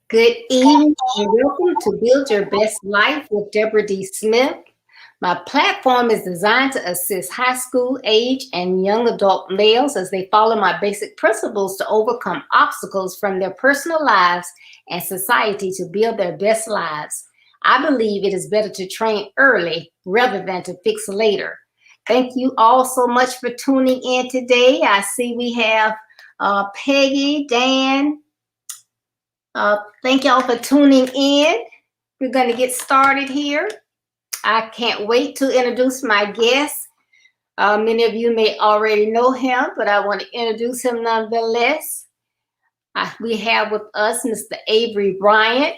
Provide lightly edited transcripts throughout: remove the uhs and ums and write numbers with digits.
Good evening and welcome to Build Your Best Life with Deborah D. Smith. My platform is designed to assist high school age and young adult males as they follow my basic principles to overcome obstacles from their personal lives and society to build their best lives. I believe it is better to train early rather than to fix later. Thank you all so much for tuning in today. I see we have Peggy, Dan, thank y'all for tuning in. We're going to get started here. I can't wait to introduce my guest. Many of you may already know him, but I want to introduce him nonetheless. We have with us Mr. Avery Bryant,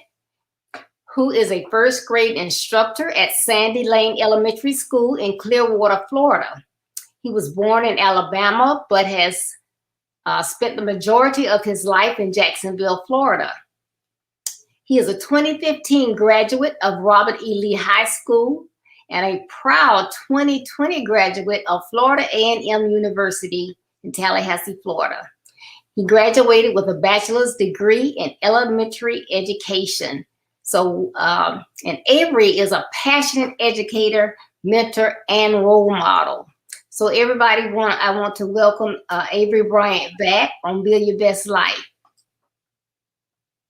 who is a first grade instructor at Sandy Lane Elementary School in Clearwater, Florida. He was born in Alabama, but has spent the majority of his life in Jacksonville, Florida. He is a 2015 graduate of Robert E. Lee High School and a proud 2020 graduate of Florida A&M University in Tallahassee, Florida. He graduated with a bachelor's degree in elementary education. And Avery is a passionate educator, mentor, and role model. So everybody, I want to welcome Avery Bryant back on Build Your Best Life.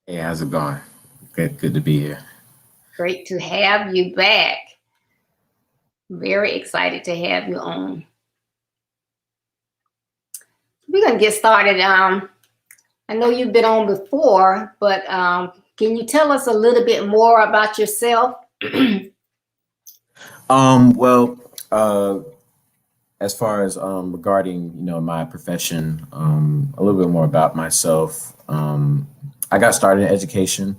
Hey, how's it going? Good to be here. Great to have you back. Very excited to have you on. We're going to get started. I know you've been on before, but can you tell us a little bit more about yourself? As far as regarding my profession, a little bit more about myself. I got started in education,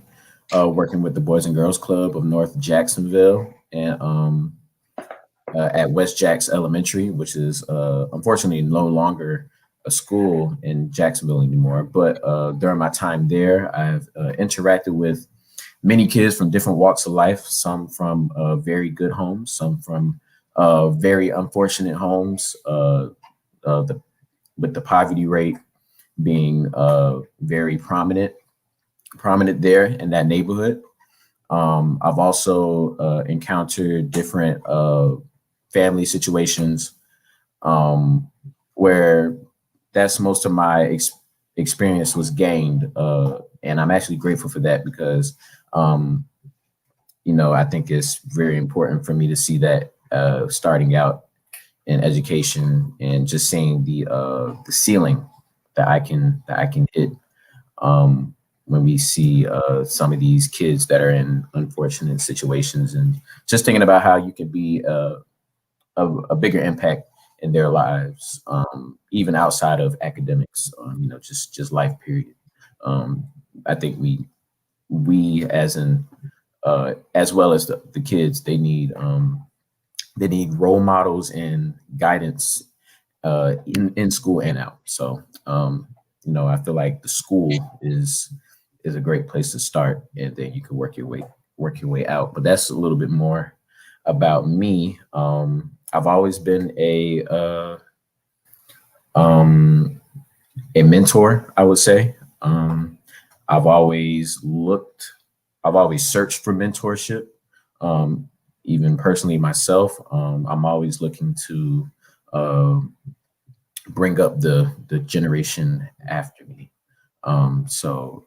working with the Boys and Girls Club of North Jacksonville and at West Jacks Elementary, which is unfortunately no longer a school in Jacksonville anymore. But during my time there, I've interacted with many kids from different walks of life, some from very good homes, some from very unfortunate homes, with the poverty rate being very prominent there in that neighborhood. I've also encountered different family situations where that's most of my experience was gained. And I'm actually grateful for that because, I think it's very important for me to see that starting out in education and just seeing the ceiling that I can hit when we see some of these kids that are in unfortunate situations, and just thinking about how you can be a bigger impact in their lives, even outside of academics, just life period. I think we as well as the kids, they need role models and guidance in school and out. So, I feel like the school is a great place to start, and then you can work your way out. But that's a little bit more about me. I've always been a mentor, I would say. I've always searched for mentorship. Even personally myself, I'm always looking to bring up the generation after me. So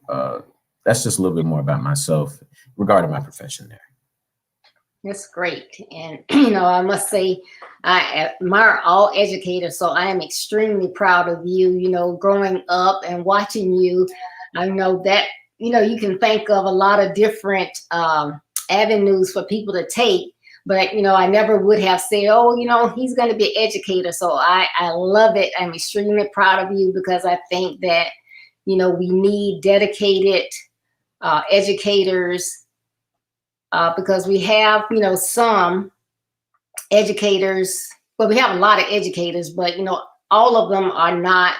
that's just a little bit more about myself regarding my profession there. That's great. And, I must say, I admire all educators. So I am extremely proud of you, growing up and watching you. I know that, you can think of a lot of different avenues for people to take. But, I never would have said, he's going to be an educator. So I love it. I'm extremely proud of you because I think that, we need dedicated educators because we have, some educators, well, we have a lot of educators, but, all of them are not,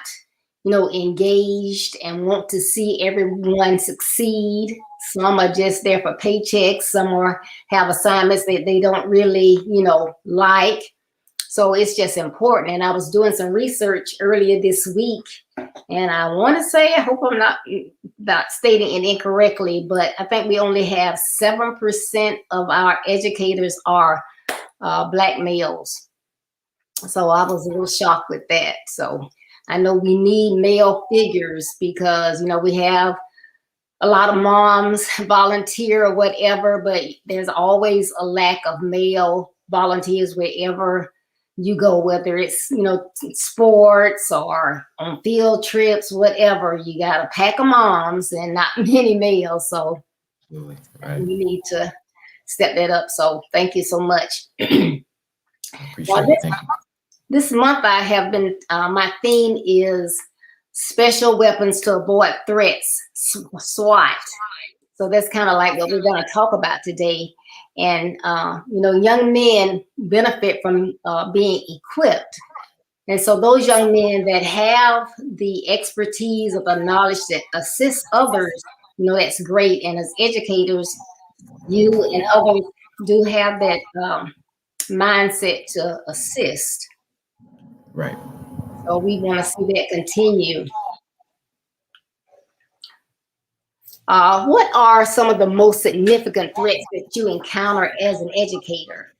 engaged and want to see everyone succeed. Some are just there for paychecks. Some have assignments that they don't really, like. So it's just important. And I was doing some research earlier this week, and I want to say, I hope I'm not stating it incorrectly, but I think we only have 7% of our educators are Black males. So I was a little shocked with that. So I know we need male figures because, you know, we have a lot of moms volunteer or whatever, but there's always a lack of male volunteers wherever you go, whether it's, you know, sports or on field trips, whatever. You got a pack of moms and not many males. So right. we need to step that up. So thank you so much. I appreciate it. Thank you. This month I have been, my theme is special weapons to avoid threats, SWAT. So that's kind of like what we're going to talk about today. And, you know, young men benefit from being equipped. And so those young men that have the expertise or the knowledge that assists others, you know, that's great. And as educators, you and others do have that mindset to assist. Right. So we want to see that continue. What are some of the most significant threats that you encounter as an educator?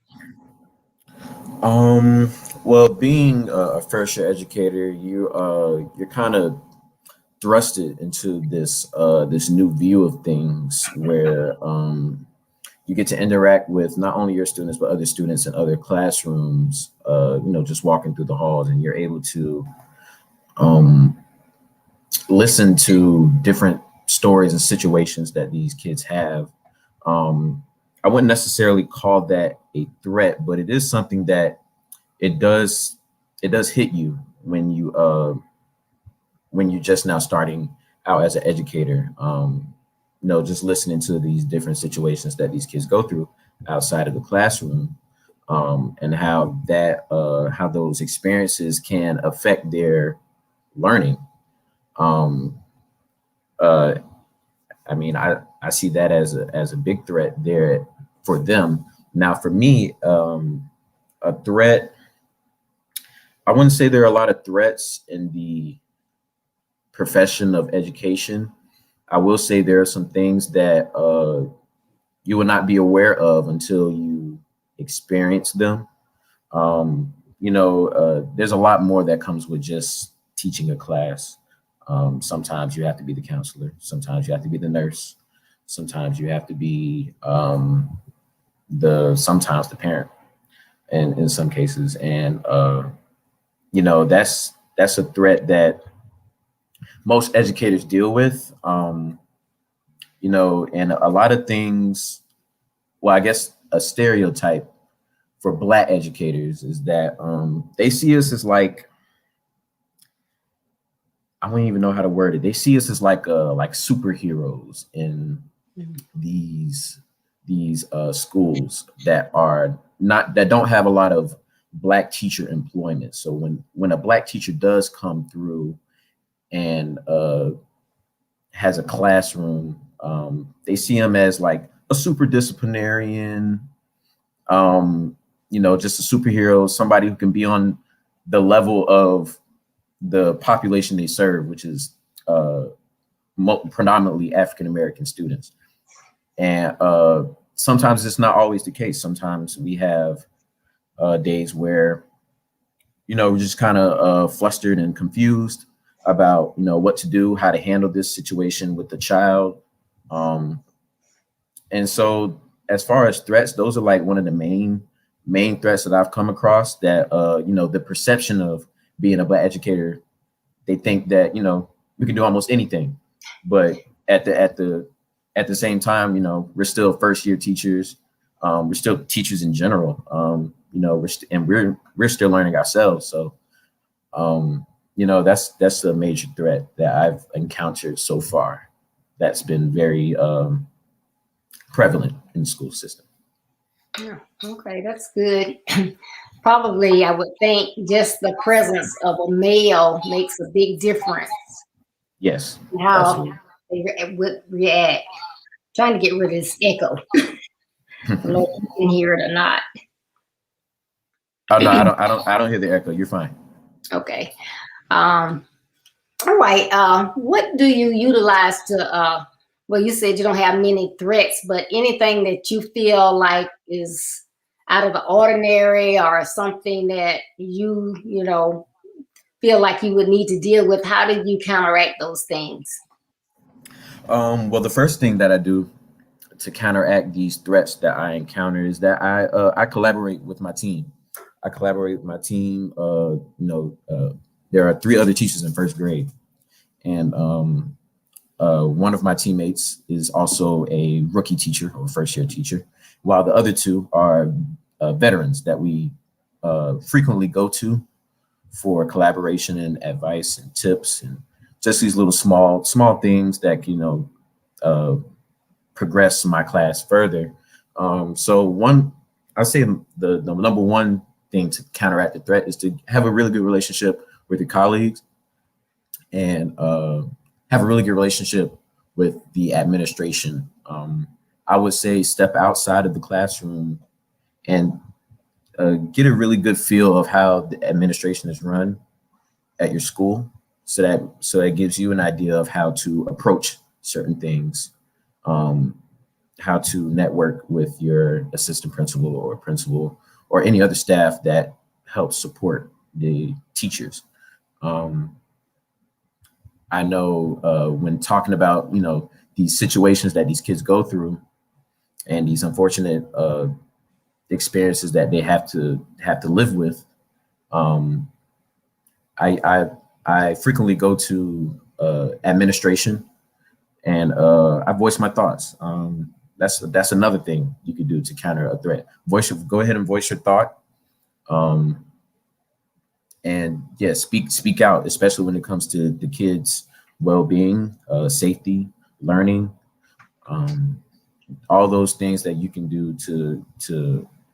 Well, being a first year educator, you're kind of thrusted into this new view of things where you get to interact with not only your students but other students in other classrooms. You know, just walking through the halls, and you're able to listen to different stories and situations that these kids have. I wouldn't necessarily call that a threat, but it is something that it does hit you when you're just now starting out as an educator. You know, just listening to these different situations that these kids go through outside of the classroom, and how those experiences can affect their learning. I mean, I see that as a big threat there for them. Now, for me, a threat, I wouldn't say there are a lot of threats in the profession of education. I will say there are some things that you will not be aware of until you experience them. You know, there's a lot more that comes with just teaching a class. Sometimes you have to be the counselor. Sometimes you have to be the nurse. Sometimes you have to be sometimes the parent, and in some cases. And you know, that's a threat that most educators deal with. You know, and a lot of things. Well, I guess a stereotype for Black educators is that they see us as like, I don't even know how to word it. They see us as like superheroes in these schools that don't have a lot of Black teacher employment. So when a Black teacher does come through and has a classroom, they see him as like a super disciplinarian, you know, just a superhero, somebody who can be on the level of the population they serve, which is predominantly African American students. And sometimes it's not always the case. Sometimes we have days where, you know, we're just kind of flustered and confused about, you know, what to do, how to handle this situation with the child. And so as far as threats, those are like one of the main threats that I've come across, that, you know, the perception of being a Black educator, they think that, you know, we can do almost anything, but at the same time, you know, we're still first year teachers. We're still teachers in general. You know, we're still learning ourselves. So, you know, that's a major threat that I've encountered so far. That's been very prevalent in the school system. Yeah, okay, that's good. Probably, I would think just the presence of a male makes a big difference. Yes. How they would react. Trying to get rid of this echo. I don't know if you can hear it or not. Oh no, I don't hear the echo. You're fine. Okay. Um, all right. What do you utilize to, well, you said you don't have many threats, but anything that you feel like is out of the ordinary or something that you know, feel like you would need to deal with, how do you counteract those things? Well, the first thing that I do to counteract these threats that I encounter is that I collaborate with my team. I collaborate with my team. There are 3 other teachers in first grade, and one of my teammates is also a rookie teacher or first year teacher, while the other 2 are veterans that we frequently go to for collaboration and advice and tips and just these little small things that progress my class further. I say the number one thing to counteract the threat is to have a really good relationship with your colleagues and have a really good relationship with the administration. I would say step outside of the classroom and get a really good feel of how the administration is run at your school, so that gives you an idea of how to approach certain things, how to network with your assistant principal or any other staff that helps support the teachers. I know when talking about these situations that these kids go through and these unfortunate experiences that they have to live with. I frequently go to administration and I voice my thoughts. That's another thing you could do to counter a threat. Go ahead and voice your thought. And yeah, speak out, especially when it comes to the kids' well-being, safety, learning, all those things that you can do to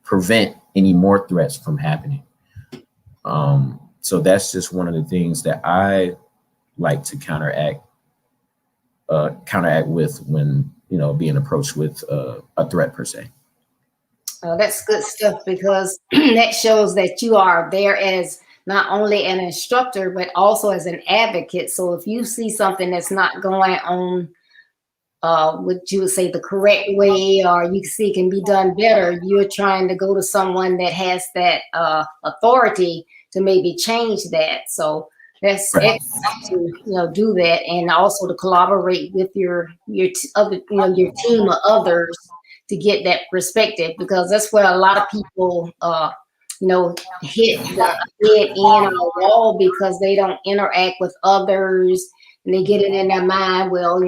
prevent any more threats from happening. So that's just one of the things that I like to counteract with when being approached with a threat per se. That's good stuff, because that shows that you are there as not only an instructor, but also as an advocate. So if you see something that's not going on, what you would say the correct way, or you see can be done better, you're trying to go to someone that has that authority to maybe change that. So that's Right. excellent to do that, and also to collaborate with your other your team of others to get that perspective, because that's where a lot of people hit the head in on a wall, because they don't interact with others, and they get it in their mind, well,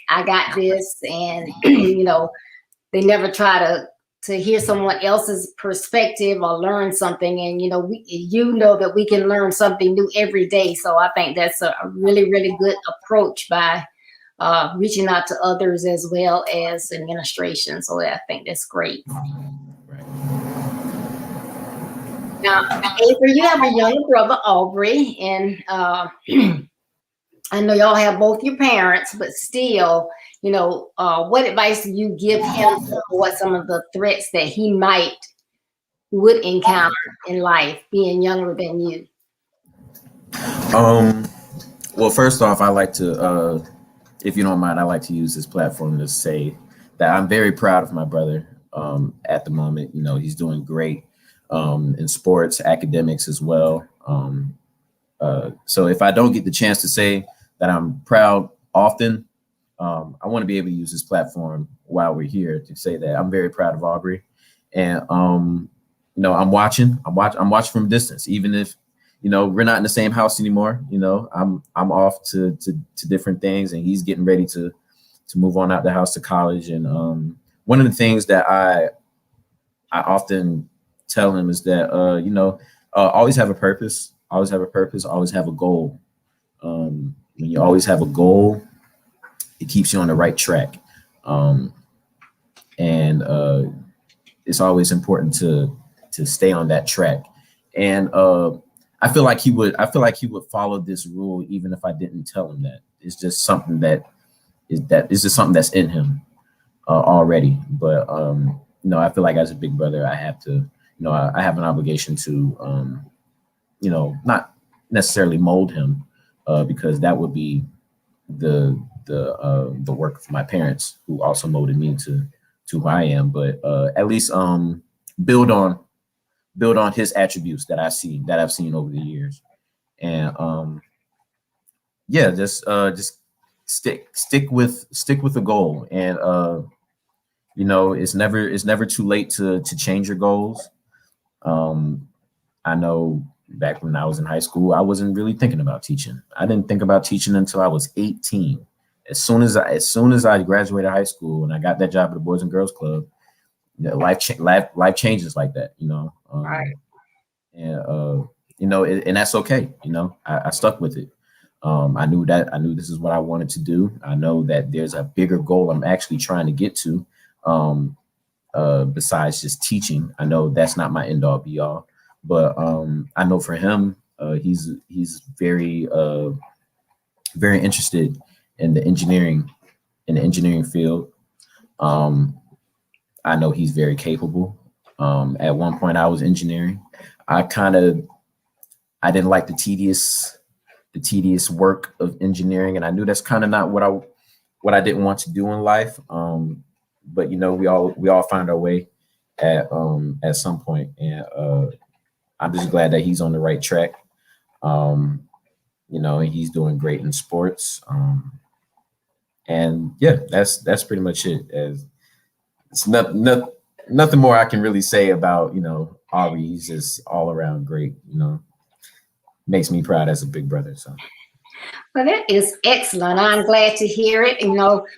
I got this, and they never try to hear someone else's perspective or learn something. And that we can learn something new every day. So I think that's a really, really good approach by reaching out to others as well as administration. So I think that's great. Right. Now, Avery, you have a younger brother, Aubrey, and I know y'all have both your parents, but still, what advice do you give him to avoid some of the threats that he would encounter in life, being younger than you? Well, first off, I like to, if you don't mind, I like to use this platform to say that I'm very proud of my brother. At the moment, he's doing great in sports, academics as well. So if I don't get the chance to say that I'm proud often, I want to be able to use this platform while we're here to say that I'm very proud of Aubrey. And I'm watching from a distance, even if we're not in the same house anymore. I'm off to different things, and he's getting ready to move on out the house to college. And one of the things that I often tell him is that always have a purpose, always have a goal. When you always have a goal, it keeps you on the right track. And it's always important to stay on that track. And I feel like he would follow this rule even if I didn't tell him that. It's just something that's in him already. But I feel like as a big brother, I have to I have an obligation to, not necessarily mold him, because that would be the work of my parents, who also molded me to who I am. But at least build on his attributes that I've seen over the years, and yeah, just stick with the goal, and it's never too late to change your goals. I know back when I was in high school, I wasn't really thinking about teaching. I didn't think about teaching until I was 18. As soon as I graduated high school and I got that job at the Boys and Girls Club, life changes like that, Right. and and that's okay. I stuck with it. I knew this is what I wanted to do. I know that there's a bigger goal I'm actually trying to get to, besides just teaching. I know that's not my end all be all, but I know for him, he's very very interested in the engineering field. I know he's very capable. At one point, I was engineering. I didn't like the tedious work of engineering, and I knew that's kind of not what I didn't want to do in life. But we all find our way at some point, and I'm just glad that he's on the right track. He's doing great in sports. And yeah, that's pretty much it. It's nothing more I can really say about Ari. He's just all around great. Makes me proud as a big brother. So. Well, that is excellent. I'm glad to hear it.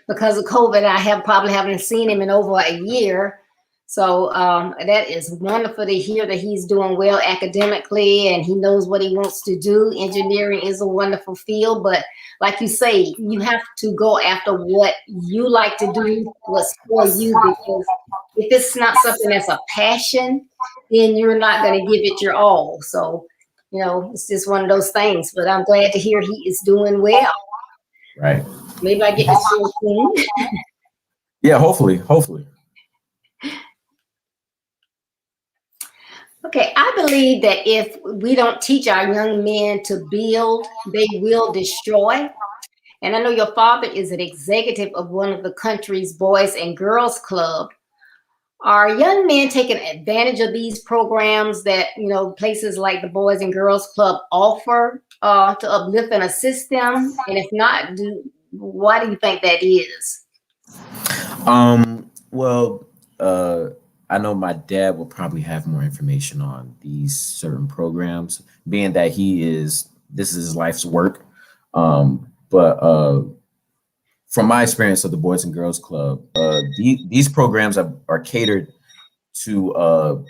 Because of COVID, probably haven't seen him in over a year. So that is wonderful to hear that he's doing well academically and he knows what he wants to do. Engineering is a wonderful field, but like you say, you have to go after what you like to do, what's for you, because if it's not something that's a passion, then you're not going to give it your all. So, it's just one of those things, but I'm glad to hear he is doing well. Right. Maybe I get to see him soon. Yeah, hopefully. Okay, I believe that if we don't teach our young men to build, they will destroy. And I know your father is an executive of one of the country's Boys and Girls Club. Are young men taking advantage of these programs that, places like the Boys and Girls Club offer to uplift and assist them? And if not, why do you think that is? Well, I know my dad will probably have more information on these certain programs, being that this is his life's work. But from my experience of the Boys and Girls Club, these programs are catered to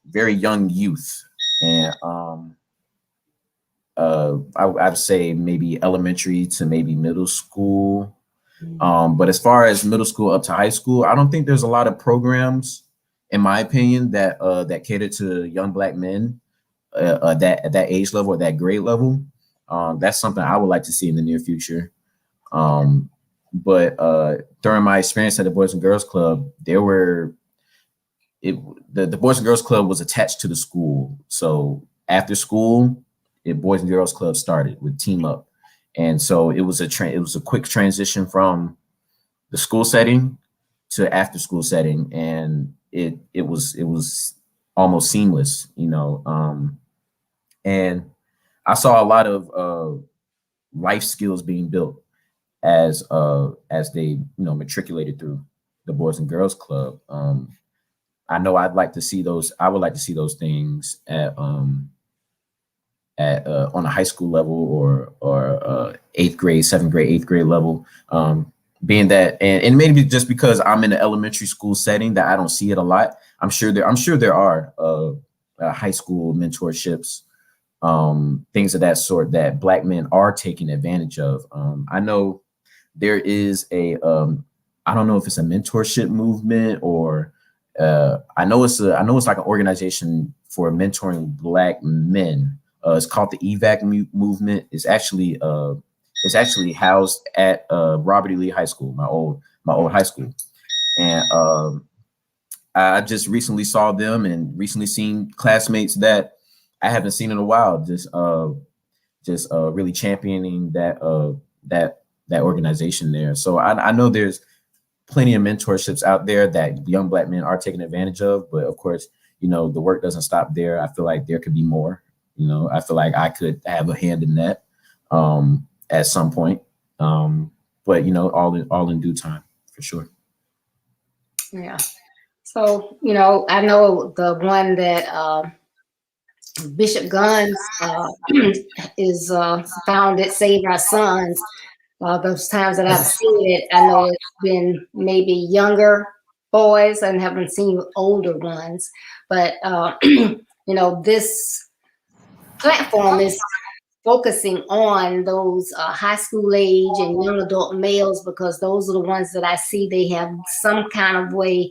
very young youth, and I'd say maybe elementary to maybe middle school. But as far as middle school up to high school, I don't think there's a lot of programs, in my opinion, that cater to young Black men at that age level or that grade level. That's something I would like to see in the near future. But during my experience at the Boys and Girls Club, the Boys and Girls Club was attached to the school. So after school, the Boys and Girls Club started with Team Up. And so it was a quick transition from the school setting to after school setting. And it was almost seamless, and I saw a lot of life skills being built as they matriculated through the Boys and Girls Club. I know I would like to see those things at on a high school level or 8th grade, 7th grade, 8th grade level. Being that, and maybe just because I'm in an elementary school setting that I don't see it a lot. I'm sure there are high school mentorships, things of that sort that Black men are taking advantage of. I know there is I don't know if it's a mentorship movement or I know it's like an organization for mentoring Black men. It's called the EVAC movement. It's actually housed at Robert E. Lee High School, my old high school, and I just recently saw them and recently seen classmates that I haven't seen in a while. Just really championing that organization there. So I know there's plenty of mentorships out there that young Black men are taking advantage of, but of course, the work doesn't stop there. I feel like there could be more. I feel like I could have a hand in that at some point. But all in due time, for sure. Yeah. So, I know the one that Bishop Guns is founded Save Our Sons. Those times that I've seen it, I know it's been maybe younger boys and haven't seen older ones. But, this platform is focusing on those high school age and young adult males, because those are the ones that I see they have some kind of way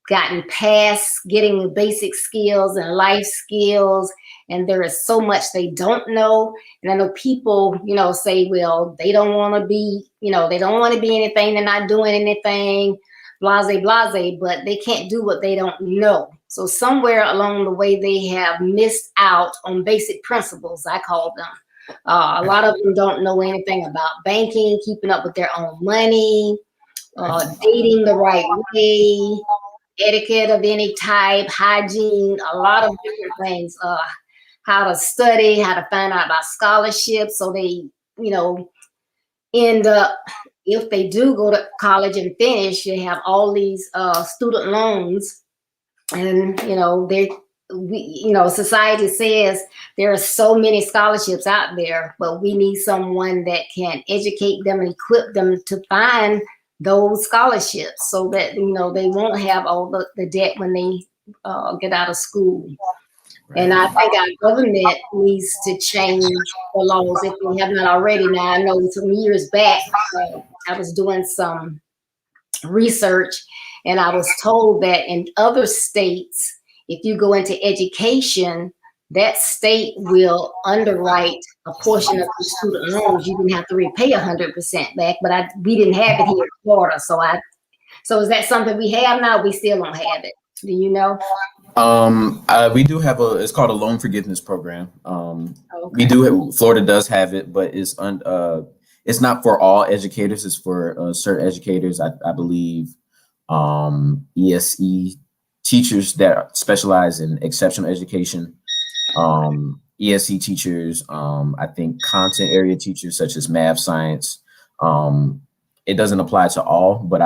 gotten past getting the basic skills and life skills, and there is so much they don't know. And I know people say, well, they don't want to be they don't want to be anything, they're not doing anything, blase, but they can't do what they don't know. So somewhere along the way they have missed out on basic principles, I call them. A lot of them don't know anything about banking, keeping up with their own money, dating the right way, etiquette of any type, hygiene, a lot of different things. How to study, how to find out about scholarships, so they, end up, if they do go to college and finish, they have all these student loans, and society says there are so many scholarships out there, but we need someone that can educate them and equip them to find those scholarships, so that they won't have all the debt when they get out of school. Right. And I think our government needs to change the laws if they have not already. Now, I know some years back I was doing some research, and I was told that in other states, if you go into education, that state will underwrite a portion of the student loans. You didn't have to repay 100% back, but we didn't have it here in Florida. So is that something we have now? We still don't have it. Do you know? We do have it's called a loan forgiveness program. Okay. Florida does have it, but it's not for all educators. It's for certain educators. I believe ESE teachers that specialize in exceptional education, ESE teachers, I think content area teachers such as math, science. It doesn't apply to all, but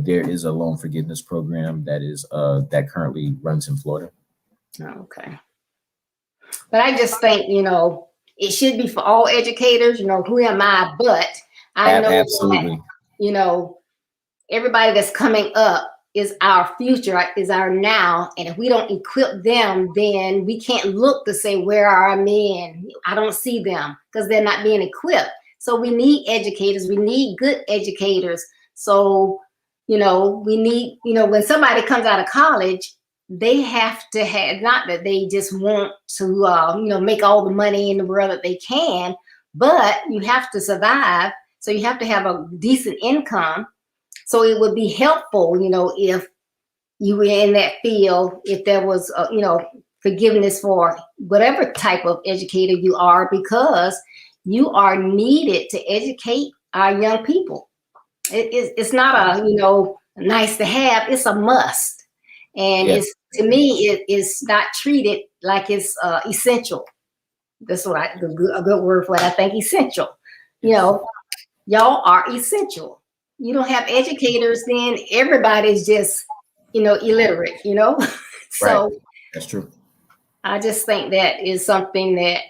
there is a loan forgiveness program that currently runs in Florida. Okay. But I just think, it should be for all educators. Who am I? But I know absolutely that, everybody that's coming up is our future, is our now. And if we don't equip them, then we can't look to say, where are our men? I don't see them, because they're not being equipped. So we need educators. We need good educators. So, we need, when somebody comes out of college, they have to have, not that they just want to, make all the money in the world that they can, but you have to survive. So you have to have a decent income. So it would be helpful, if you were in that field, if there was, forgiveness for whatever type of educator you are, because you are needed to educate our young people. It's not a, nice to have, it's a must. And It's, to me, it is not treated like it's essential. That's what a good word for it. I think essential. Y'all are essential. You don't have educators, then everybody's just, illiterate, So right. That's true. I just think that is something that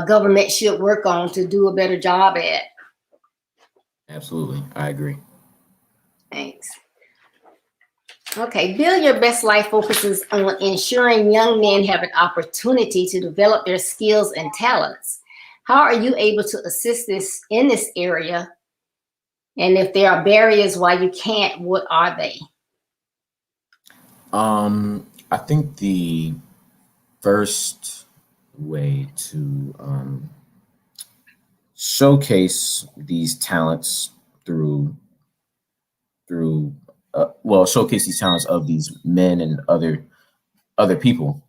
government should work on to do a better job at. Absolutely. I agree. Thanks. Okay, Build Your Best Life focuses on ensuring young men have an opportunity to develop their skills and talents. How are you able to assist in this area? And if there are barriers why you can't, what are they? I think the first way to showcase these talents through showcase these talents of these men and other people.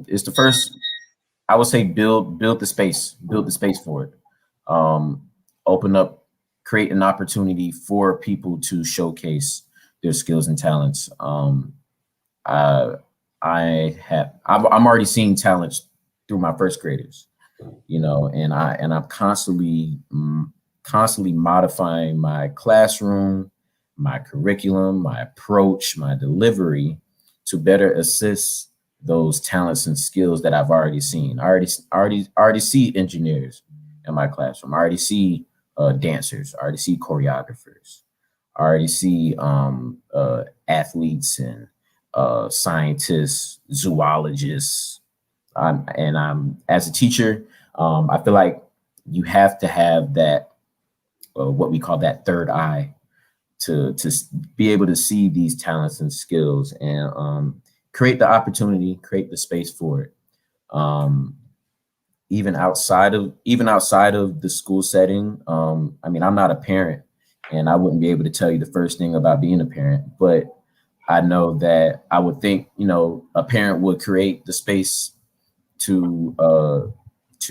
Is the first, I would say, build the space for it. Open up, create an opportunity for people to showcase their skills and talents. I'm already seeing talents through my first graders, and I'm constantly modifying my classroom, my curriculum, my approach, my delivery to better assist those talents and skills that I've already seen. I already see engineers in my classroom. I already see dancers. I already see choreographers. I already see athletes and scientists, zoologists. As a teacher, I feel like you have to have that, what we call that third eye, to be able to see these talents and skills and create the opportunity, create the space for it. Even outside of the school setting. I mean, I'm not a parent, and I wouldn't be able to tell you the first thing about being a parent, but I know that I would think, a parent would create the space to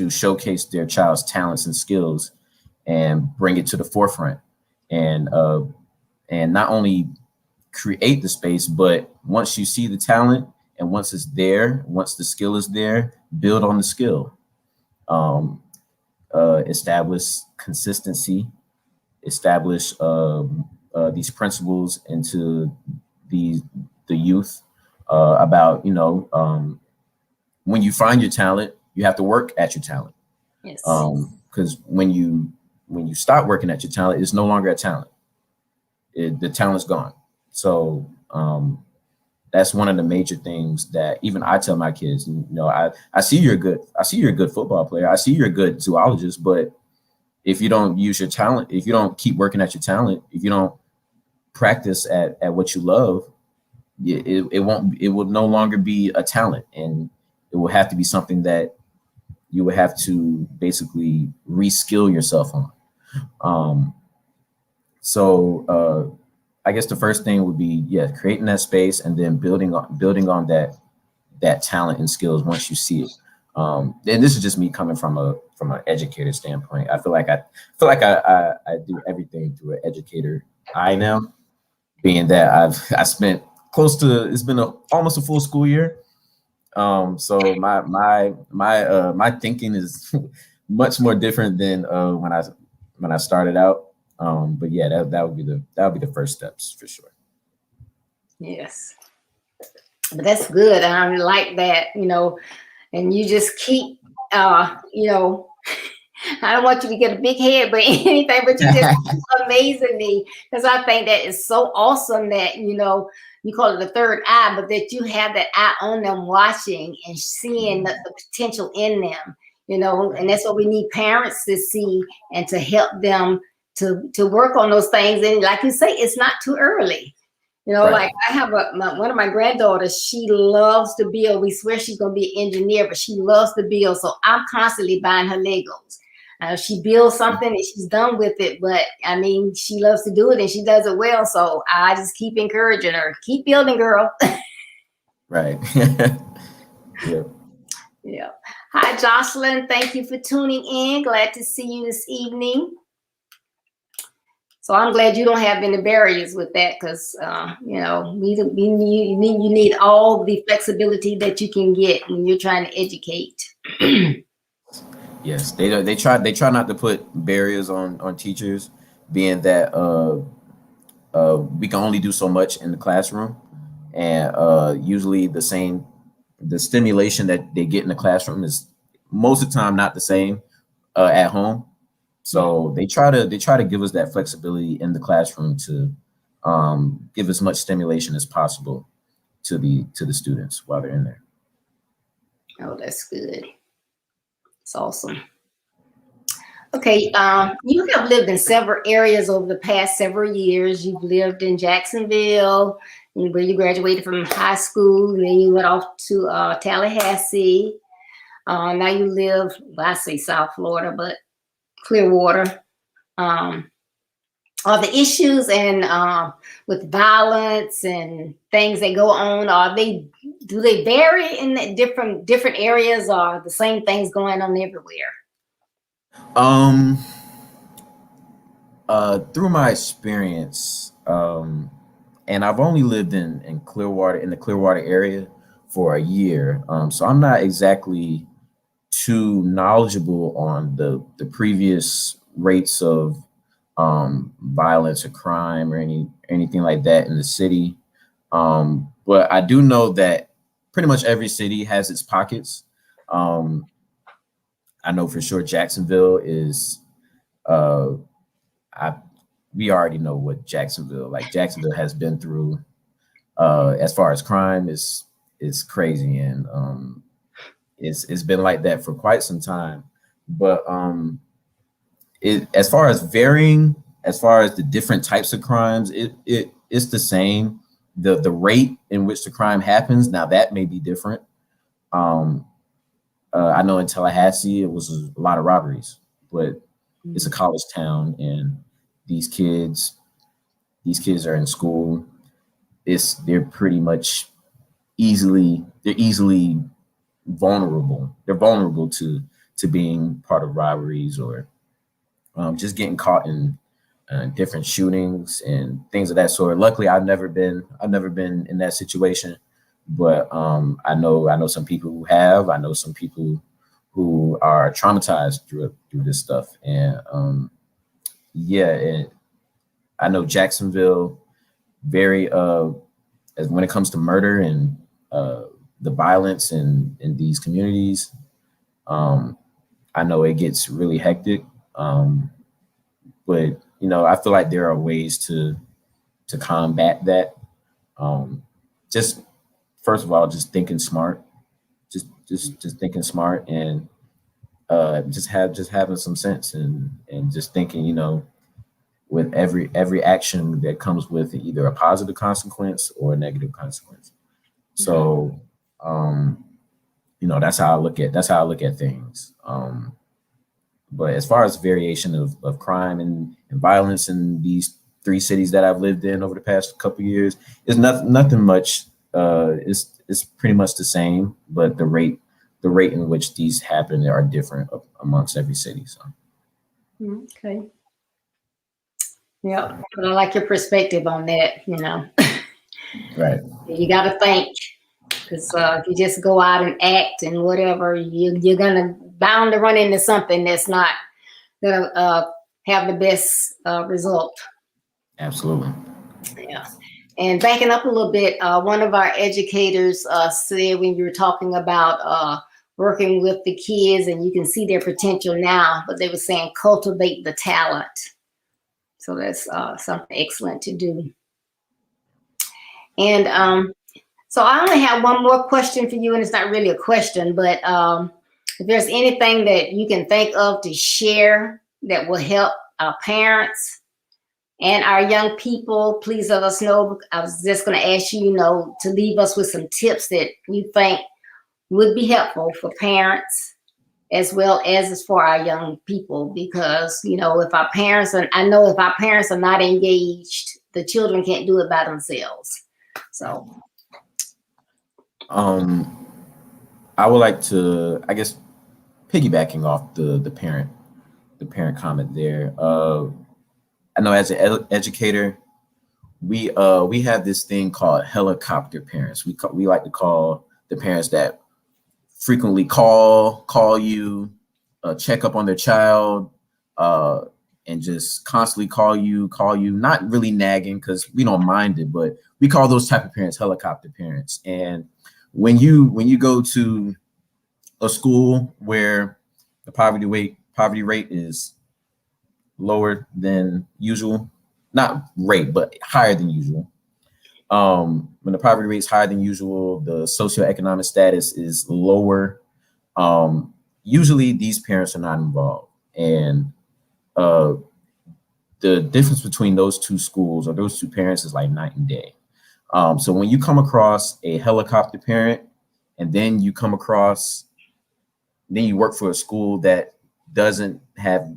showcase their child's talents and skills and bring it to the forefront, and not only create the space, but once you see the talent and once it's there, once the skill is there, build on the skill. Establish consistency, establish these principles into the youth about, when you find your talent, you have to work at your talent. Yes. Because when you stop working at your talent, it's no longer a talent. The talent's gone. So that's one of the major things that even I tell my kids. I see you're a good football player. I see you're a good zoologist, but if you don't use your talent, if you don't keep working at your talent, if you don't practice at what you love, it will no longer be a talent, and it will have to be something that you would have to basically reskill yourself on. So I guess the first thing would be, creating that space and then building on that talent and skills once you see it. And this is just me coming from an educator standpoint. I feel like I do everything through an educator eye now, being that I spent it's been almost a full school year. So my thinking is much more different than when I started out. But yeah, that would be the first steps for sure. Yes. But that's good. And I really like that, and you just keep, I don't want you to get a big head, but anything, but you just amazing me, because I think that is so awesome that, you call it the third eye, but that you have that eye on them, watching and seeing the potential in them, and that's what we need parents to see and to help them to work on those things. And like you say, it's not too early. Right. Like I have one of my granddaughters, she loves to build. We swear she's going to be an engineer, but she loves to build. So I'm constantly buying her Legos. She builds something and she's done with it, but I mean, she loves to do it and she does it well. So I just keep encouraging her. Keep building, girl. Right. Yeah. Yeah. Hi, Jocelyn. Thank you for tuning in. Glad to see you this evening. So I'm glad you don't have any barriers with that, because you need all the flexibility that you can get when you're trying to educate. Yes, they try not to put barriers on teachers, being that we can only do so much in the classroom, and usually the stimulation that they get in the classroom is most of the time not the same at home. So they try to give us that flexibility in the classroom to give as much stimulation as possible to the students while they're in there. Oh, that's good. It's awesome. Okay, you have lived in several areas over the past several years. You've lived in Jacksonville, where you graduated from high school, and then you went off to Tallahassee. Now you live, I say South Florida, but Clearwater. are the issues and with violence and things that go on, do they vary in the different areas, or the same things going on everywhere? Um, through my experience, and I've only lived in Clearwater, in the Clearwater area for a year, so I'm not exactly too knowledgeable on the previous rates of violence or crime or anything like that in the city. But I do know that pretty much every city has its pockets. Um, I know for sure Jacksonville is. Uh, I We already know what Jacksonville has been through. As far as crime is crazy, and it's been like that for quite some time. But as far as varying, as far as the different types of crimes, it's the same. The rate in which the crime happens, now that may be different. Um, I know in Tallahassee it was a lot of robberies, but it's a college town, and these kids these kids are in school. They're pretty much easily vulnerable. They're vulnerable to being part of robberies, or just getting caught in different shootings and things of that sort. Luckily, I've never been in that situation, but I know some people who have. I know some people who are traumatized through this stuff, and yeah, I know Jacksonville very as when it comes to murder and the violence in these communities. Um, I know it gets really hectic, but I feel like there are ways to combat that. Um, just first of all, just thinking smart, just thinking smart, and just having some sense, and just thinking, with every action that comes with either a positive consequence or a negative consequence. So, um, that's how I look at things. But as far as variation of crime and violence in these three cities that I've lived in over the past couple of years, it's nothing much. It's pretty much the same, but the rate in which these happen are different amongst every city. So Okay. Yeah, but I like your perspective on that. right, You got to think, because if you just go out and act and whatever, you're gonna bound to run into something that's not gonna have the best result. absolutely. Yeah. And backing up a little bit, one of our educators said, when you were talking about working with the kids and you can see their potential now, but they were saying cultivate the talent. So that's something excellent to do. And so I only have one more question for you, and it's not really a question, but if there's anything that you can think of to share that will help our parents and our young people, please let us know. I was just going to ask you, to leave us with some tips that you think would be helpful for parents as well as for our young people, because, if our parents, and I know if our parents are not engaged, the children can't do it by themselves. So, I would like to, I guess, piggybacking off the parent comment there. I know as an educator, we have this thing called helicopter parents. We like to call the parents that frequently call you, check up on their child, uh, and just constantly call you, not really nagging because we don't mind it, but we call those type of parents helicopter parents. And when you go to a school where the poverty rate is lower than usual, not rate, but higher than usual. When the poverty rate is higher than usual, the socioeconomic status is lower. Usually, these parents are not involved, and uh, the difference between those two schools or those two parents is like night and day. So when you come across a helicopter parent, and then you work for a school that doesn't have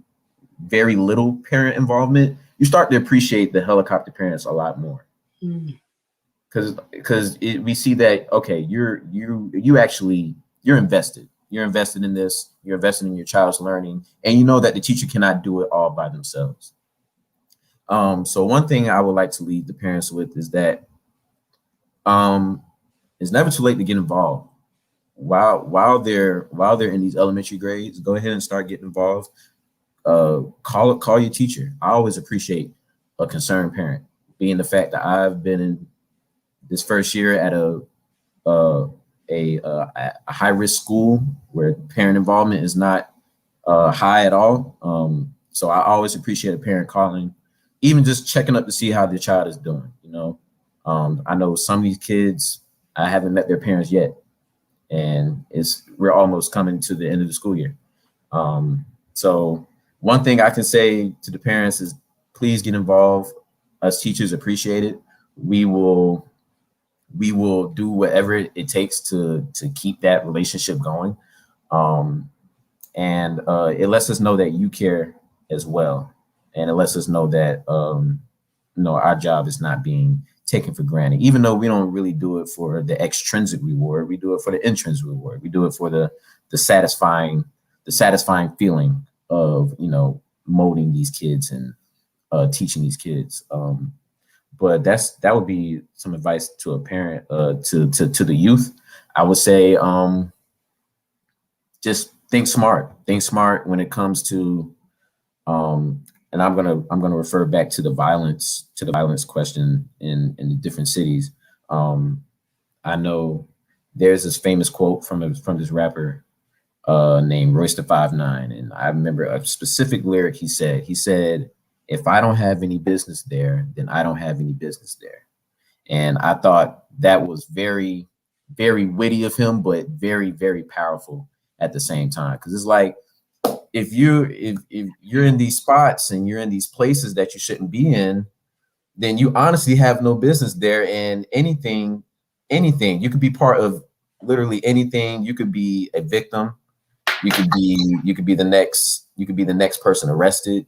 very little parent involvement, you start to appreciate the helicopter parents a lot more. Mm. Because we see that, okay, you're invested. You're invested in this. You're invested in your child's learning, and you know that the teacher cannot do it all by themselves. So one thing I would like to leave the parents with is that it's never too late to get involved. While they're in these elementary grades, go ahead and start getting involved. Call your teacher. I always appreciate a concerned parent, being the fact that I've been in this first year at a high risk school where parent involvement is not high at all. So I always appreciate a parent calling, even just checking up to see how their child is doing. I know some of these kids, I haven't met their parents yet, and we're almost coming to the end of the school year. So one thing I can say to the parents is, please get involved. Us teachers appreciate it. We will do whatever it takes to keep that relationship going. And it lets us know that you care as well. And it lets us know that, our job is not being taken for granted, even though we don't really do it for the extrinsic reward. We do it for the intrinsic reward. We do it for the satisfying feeling of, molding these kids and teaching these kids. But that would be some advice to a parent, to the youth. I would say, just think smart when it comes to, and I'm gonna refer back to the violence question in the different cities. I know there's this famous quote from this rapper named Royce the 5'9", and I remember a specific lyric he said. He said, "If I don't have any business there, then I don't have any business there." And I thought that was very, very witty of him, but very, very powerful at the same time. Because it's like, if you're in these spots and you're in these places that you shouldn't be in, then you honestly have no business there. And anything, you could be part of literally anything. You could be a victim. You could be the next person arrested.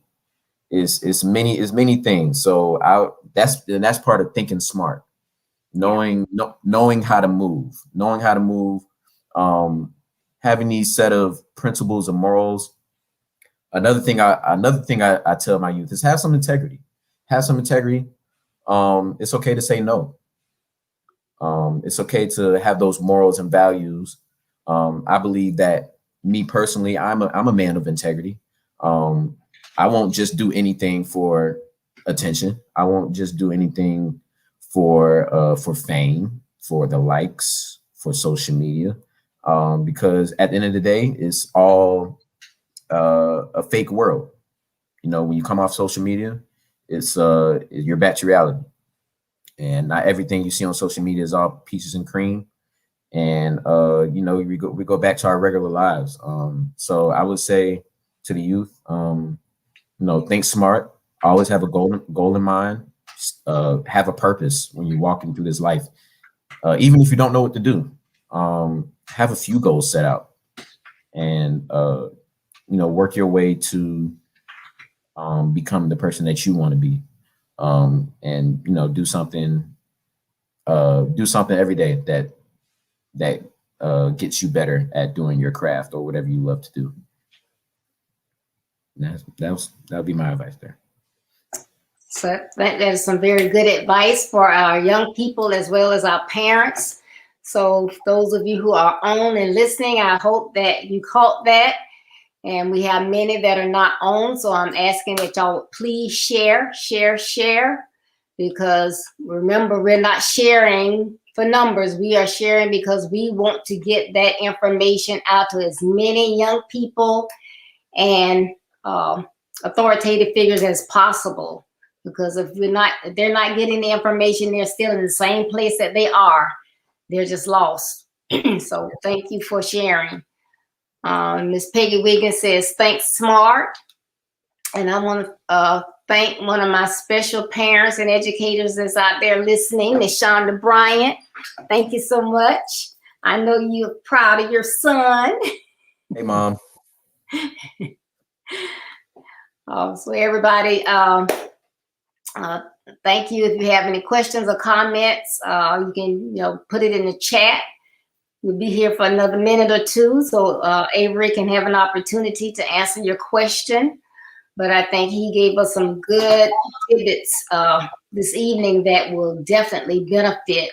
Is many things. So that's part of thinking smart, knowing how to move, having these set of principles and morals. Another thing I tell my youth is have some integrity. It's okay to say no. It's okay to have those morals and values. I believe that, me personally, I'm a man of integrity. I won't just do anything for attention. I won't just do anything for fame, for the likes, for social media, because at the end of the day, it's all a fake world. When you come off social media, you're back to reality, and not everything you see on social media is all peaches and cream. And we go back to our regular lives. So I would say to the youth, think smart. Always have a goal in mind. Have a purpose when you're walking through this life. Even if you don't know what to do, have a few goals set out, and work your way to become the person that you want to be. And do something every day that gets you better at doing your craft or whatever you love to do. That would be my advice there. So that is some very good advice for our young people as well as our parents. So those of you who are on and listening, I hope that you caught that. And we have many that are not on. So I'm asking that y'all please share. Because remember, we're not sharing for numbers. We are sharing because we want to get that information out to as many young people and authoritative figures as possible. Because if they're not getting the information, they're still in the same place that they are. They're just lost. So thank you for sharing. Miss Peggy Wiggins says, thanks, smart. And I want to thank one of my special parents and educators that's out there listening, Miss Shonda Bryant. Thank you so much. I know you're proud of your son. Hey, Mom. So everybody, Uh, thank you. If you have any questions or comments, you can, put it in the chat. We'll be here for another minute or two, so Avery can have an opportunity to answer your question. But I think he gave us some good tidbits this evening that will definitely benefit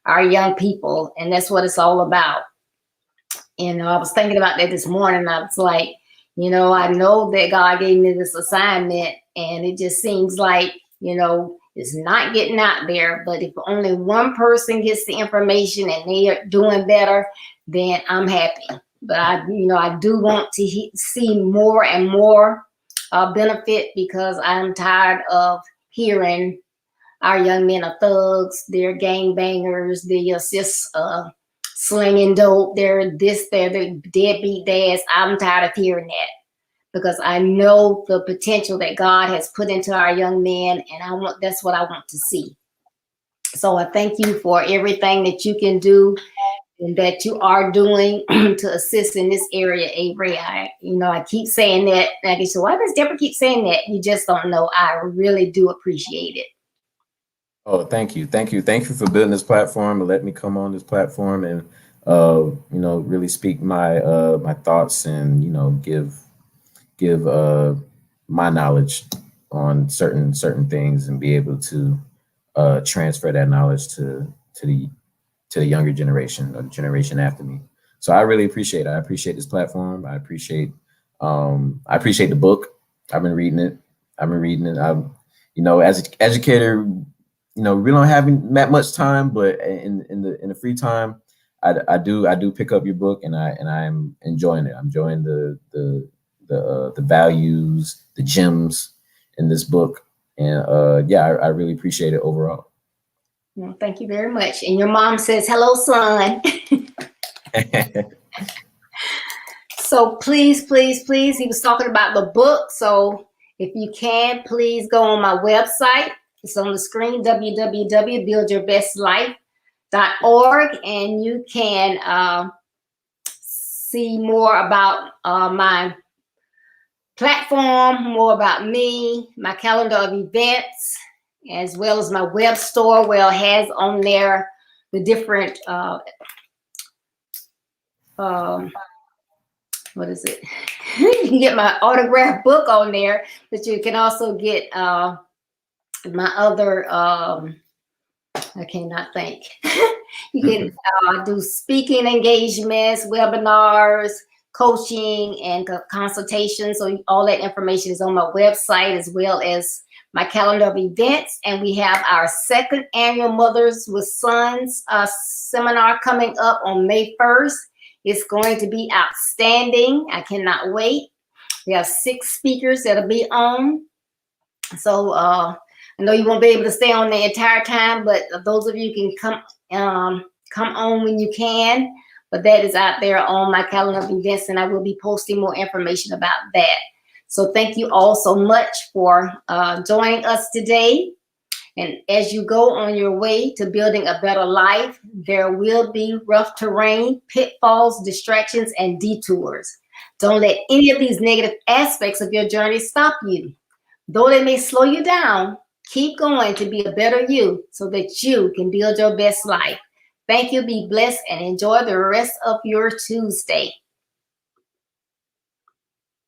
our young people, and that's what it's all about. And I was thinking about that this morning. I was like, I know that God gave me this assignment, and it just seems like, it's not getting out there. But if only one person gets the information and they are doing better, then I'm happy. But I do want to see more and more benefit, because I'm tired of hearing our young men are thugs, they're gangbangers, they're just slinging dope, they're the deadbeat dads. I'm tired of hearing that, because I know the potential that God has put into our young men, and that's what I want to see. So I thank you for everything that you can do and that you are doing to assist in this area, Avery. I keep saying that. And I get, so why does Deborah keep saying that? You just don't know. I really do appreciate it. Oh, thank you. Thank you for building this platform and letting me come on this platform and, really speak my my thoughts and, give my knowledge on certain things and be able to transfer that knowledge to the younger generation or the generation after me. So I really appreciate it. I appreciate this platform. I appreciate the book. I've been reading it. I'm, as an educator, we don't have that much time, but in the free time, I do pick up your book, and I'm enjoying it. I'm enjoying the values, the gems in this book, and I really appreciate it overall. Well, thank you very much. And your mom says, hello, son. So please, he was talking about the book. So if you can, please go on my website. It's on the screen, www.buildyourbestlife.org, and you can see more about my platform, more about me, my calendar of events, as well as my web store, where it has on there the different what is it? You can get my autographed book on there, but you can also get my other I cannot think. You can do speaking engagements, webinars, coaching, and consultations. So all that information is on my website, as well as my calendar of events. And we have our second annual Mothers with Sons seminar coming up on May 1st. It's going to be outstanding. I cannot wait. We have 6 speakers that'll be on. So I know you won't be able to stay on the entire time, but those of you can come on when you can. But that is out there on my calendar of events, and I will be posting more information about that. So thank you all so much for joining us today. And as you go on your way to building a better life, there will be rough terrain, pitfalls, distractions, and detours. Don't let any of these negative aspects of your journey stop you. Though they may slow you down, keep going to be a better you, so that you can build your best life. Thank you, be blessed, and enjoy the rest of your Tuesday.